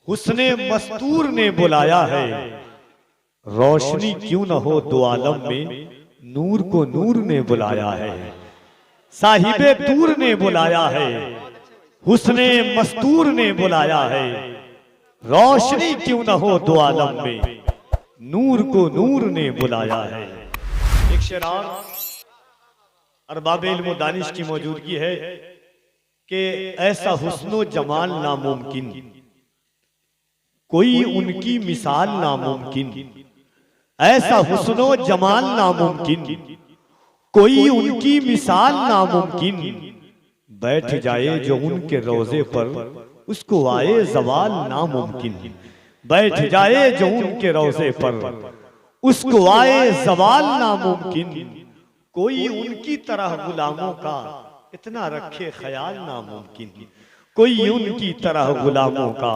हुस्ने मस्तूर ने बुलाया है, रोशनी क्यों न हो दो आलम में, नूर को नूर ने बुलाया है। साहिबे दूर ने बुलाया है, हुस्ने मस्तूर ने बुलाया है, रोशनी क्यों न हो दो आलम में, नूर को नूर ने बुलाया है। एक शेरान अरबाब इल्म व दानिश की मौजूदगी है कि ऐसा हुस्नो जमाल नामुमकिन, कोई उनकी मिसाल नामुमकिन। ऐसा हुस्नो जमाल नामुमकिन, कोई उनकी मिसाल नामुमकिन। बैठ जाए जो उनके रोजे पर, उसको आए जवाल नामुमकिन। बैठ जाए जो उनके रोजे पर, उसको आए जवाल नामुमकिन। कोई उनकी तरह गुलामों का इतना रखे ख्याल नामुमकिन। कोई उनकी तरह गुलामों का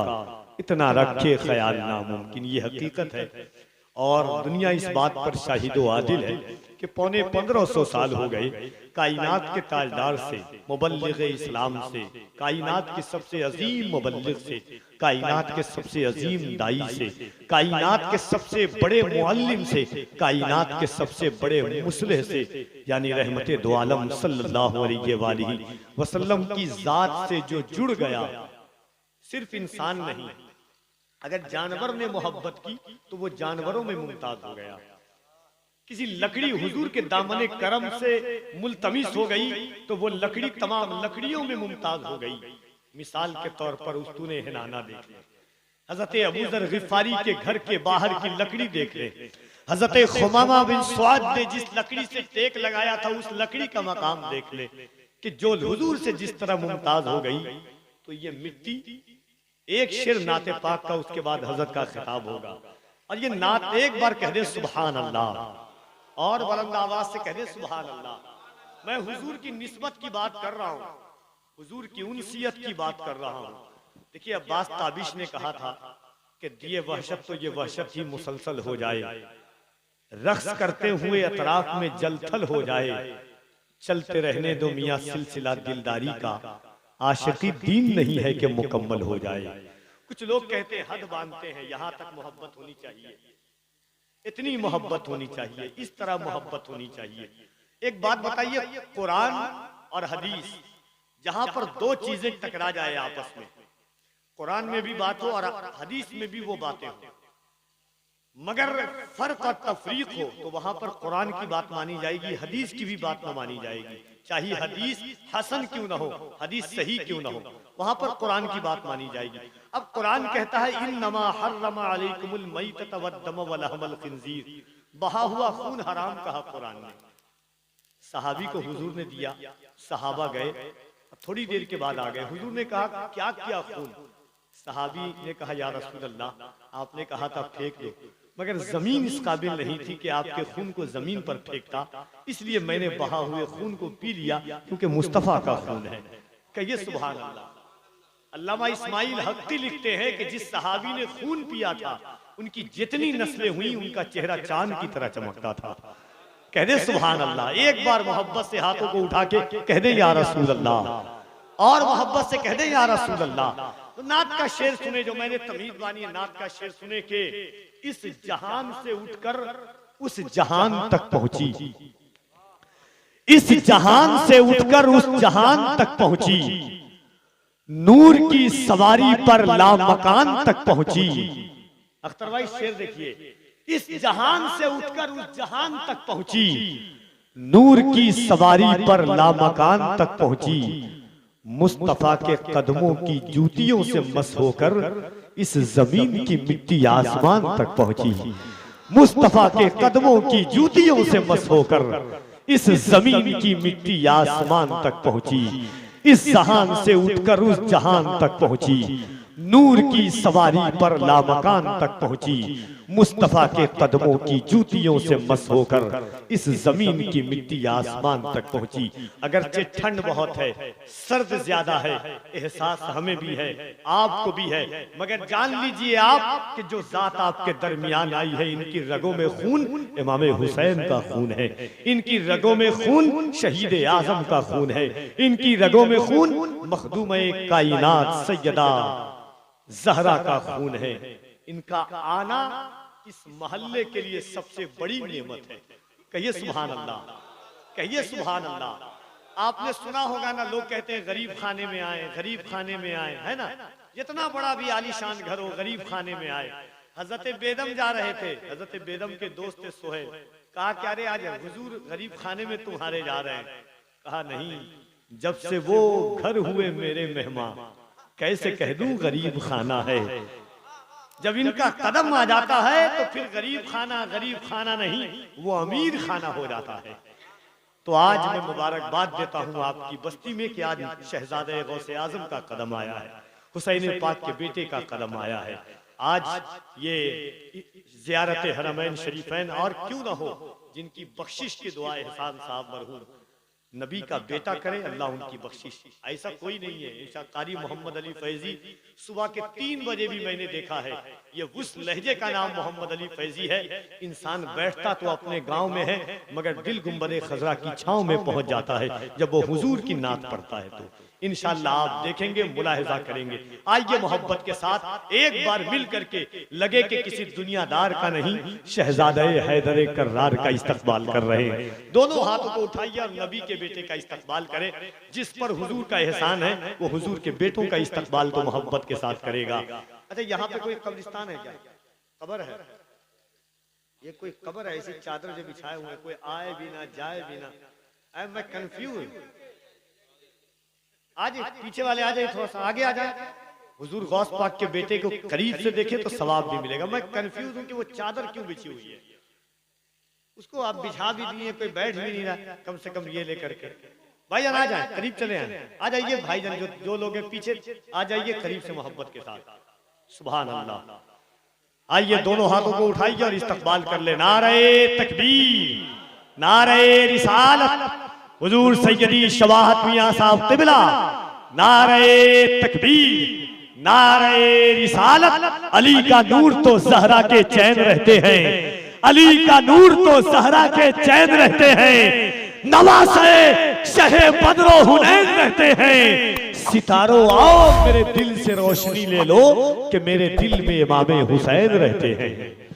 इतना रखे ख्याल नामुमकिन। ये हकीकत है और दुनिया इस बात पर शाहिद व आदिल है कि पौने 1500 साल हो गए कायनात के ताजदार से, मुबल्लिग इस्लाम से, कायनात के सबसे अजीम मुबल्लिग से, कायनात के सबसे अजीम दाई से, कायनात के सबसे बड़े मुअल्लिम से, कायनात के सबसे बड़े मुसलिह से, यानी रहमते दो आलम सल्लल्लाहु अलैहि वसल्लम की जात से जो जुड़ गया। सिर्फ इंसान नहीं, अगर जानवर ने मोहब्बत की तो वो जानवरों में मुमताज हो गया। किसी लकड़ी हुजूर के दामने करम से मुल्तमिस हो गई तो वो लकड़ी तमाम लकड़ियों में मुमताज हो गई। मिसाल के तौर पर उस्तूने हिनाना देख ले, हजरत अबू ज़र गिफारी के घर के बाहर की लकड़ी देख ले, हजरत खुमामा बिन सुआद ने जिस लकड़ी से टेक लगाया था उस लकड़ी का मकाम देख ले कि जो हुजूर से जिस तरह मुमताज हो गई। तो ये मिट्टी, एक शेर नाते पाक का, उसके बाद हजरत का खिताब होगा और ये नात एक बार कह दे सुभान अल्लाह और बुलंद आवाज से कह दे सुभान अल्लाह। मैं हुजूर की निस्बत की बात कर रहा हूँ, हुजूर की उनसियत की बात कर रहा हूँ। देखिए अब्बास ताबिश ने कहा था कि दिए वहशत तो ये वहशत ही मुसलसल हो जाए, रक्स करते हुए अतराफ में जलथल हो जाए, चलते रहने दो मियाँ सिलसिला दिलदारी का, आशिकी दीन नहीं है कि मुकम्मल हो जाए। कुछ लोग कहते हैं हद बांधते हैं, यहां तक मोहब्बत होनी चाहिए, इतनी मोहब्बत होनी चाहिए, इस तरह मोहब्बत होनी चाहिए। एक बात बताइए, कुरान और हदीस जहां पर दो चीजें टकरा जाए आपस में, कुरान में भी बात हो और हदीस में भी वो बातें हो, मगर फर्क और तफरीक हो तो वहां पर कुरान की बात मानी जाएगी, हदीस की भी बात न मानी जाएगी। चाहे हदीस हसन क्यों ना हो, हदीस सही क्यों ना हो, वहां पर कुरान की बात मानी जाएगी। अब कुरान कहता है इन्नमा हर्रमा अलैकुमुल मैतत वद्दम वलहमल खिंजीर, बहा हुआ खून हराम कहा कुरान ने। सहाबी को हुजूर ने दिया, सहाबा गए, थोड़ी देर के बाद आ गए, हुजूर ने कहा क्या किया खून? सहाबी ने कहा या रसूल अल्लाह आपने कहा था फेंक दो, मगर जमीन इस काबिल नहीं थी कि आपके खून को जमीन पर फेंकता, इसलिए मैंने बहा हुए खून को पी लिया क्योंकि मुस्तफा का खून है। कहिए सुभान अल्लाह। अल्लामा इस्माइल हक्की लिखते हैं कि जिस सहाबी ने खून पिया था उनकी जितनी नस्लें हुई उनका चेहरा चांद की तरह चमकता था। कह दे सुभान अल्लाह। एक बार मोहब्बत से हाथों को उठा के कह दे या रसूल अल्लाह, और मोहब्बत से कह दे या रसूल अल्लाह। तो नात का शेर सुने, जो मैंने तमीज बानी है, नात का शेर सुने के इस जहान से उठकर उस जहान तक पहुंची, इस जहान से उठकर उस जहान तक पहुंची, नूर की सवारी पर लामकान तक पहुंची। अख्तर भाई शेर देखिए, इस जहान से उठकर उस जहान तक पहुंची, नूर की सवारी पर लामकान तक पहुंची, मुस्तफा के कदमों की जूतियों से मस होकर इस जमीन की मिट्टी आसमान तक पहुंची। मुस्तफा के कदमों की जूतियों से मस होकर इस जमीन की मिट्टी आसमान तक पहुंची, इस जहान से उठकर उस जहान तक पहुंची, नूर की सवारी पर लामकान तक पहुंची, मुस्तफा के कदमों की जूतियों से मस होकर इस जमीन की मिट्टी आसमान तक पहुंची। अगरचे ठंड बहुत है, सर्द ज्यादा है, एहसास हमें भी है, आपको भी है, मगर जान लीजिए आप कि जो जात आपके दरमियान आई है, इनकी रगों में खून इमाम हुसैन का खून है, इनकी रगों में खून शहीद आजम का खून है, इनकी रगों में खून मखदूम कायनात सैयदा ज़हरा का खून है। इनका आना इस मोहल्ले के लिए सबसे बड़ी नेमत है। कहिए सुभान अल्लाह, कहिए सुभान अल्लाह। आपने सुना होगा ना, लोग कहते हैं गरीब खाने में आए, गरीब खाने में आए, है ना। जितना बड़ा भी आलीशान घर हो, गरीब खाने में आए। हजरत बेदम जा रहे थे, हजरत बेदम के दोस्त थे सुहेल, कहा क्या रे आज हुजूर गरीब खाने में तुम्हारे जा रहे हैं। कहा नहीं, जब से वो घर हुए मेरे मेहमान, कैसे कह दूं गरीब खाना है। जब इनका कदम आ जाता है तो फिर गरीब खाना नहीं, वो अमीर खाना हो जाता है। तो आज मैं मुबारकबाद देता हूँ आपकी बस्ती में कि आज शहजादे गौसे आजम का कदम आया है, हुसैन पाक के बेटे का कदम आया है। आज ये ज़ियारत हरमैन शरीफैन और क्यों ना हो, जिनकी बख्शिश की दुआ एहसान साहब मरहूम नबी का बेटा करे, अल्लाह उनकी बख्शिश। ऐसा कोई नहीं है। ऐसा कारी मोहम्मद अली फैजी सुबह के 3 बजे भी मैंने देखा है। ये उस लहजे का नाम मोहम्मद अली फैजी है। इंसान बैठता तो अपने गांव में है, मगर दिल गुंबदे खजरा की छांव में पहुंच जाता है जब वो हुजूर की नात पढ़ता है। तो इंशाअल्लाह आप देखेंगे, मुलाहिजा करेंगे। आइए मोहब्बत के साथ एक बार मिल करके, लगे कि किसी दुनियादार का नहीं, शहजादे हैदर कर्रार का इस्तकबाल कर रहे हैं। दोनों हाथों को उठाइए और नबी के बेटे का इस्तकबाल करें। जिस पर हुजूर का एहसान है वो हुजूर के बेटों का इस्तकबाल तो मोहब्बत के साथ करेगा। अच्छा, यहाँ पे कोई कब्रिस्तान है क्या? कब्र है? ये कोई कब्र है? ऐसी चादर जो बिछाए हुए, कोई आए भी ना जाए भी ना। मैं कंफ्यूज। आज पीछे वाले आ जाए, थोड़ा सा आगे आ जाए। हुजूर गौस पाक के बेटे को करीब से देखे तो सवाब भी मिलेगा। मैं कंफ्यूज हूँ कि वो चादर क्यों बिछी हुई है। उसको आप बिछा भी दिए, कोई बैठ भी नहीं रहा। कम से कम ये लेकर के भाईजान आ जाए, करीब चले आए। आ जाइए भाईजान, जो लोग हैं पीछे आ जाइए करीब से मोहब्बत के साथ। सुभान अल्लाह। आइए दोनों हाथों को उठाइए और इस्तकबाल कर ले। नारे तकबीर, नारे रिसालत, हुजूर सैयदी शवाहत मियां साहब क़िबला, नारे तकबीर, नारे रिसालत। अली का नूर तो ज़हरा के चैन रहते हैं, अली का नूर तो ज़हरा के चैन रहते हैं। नवासे शहे बदरो हुनैन रहते हैं। सितारों आओ मेरे दिल से रोशनी ले लो कि मेरे दिल में इमाम हुसैन रहते हैं।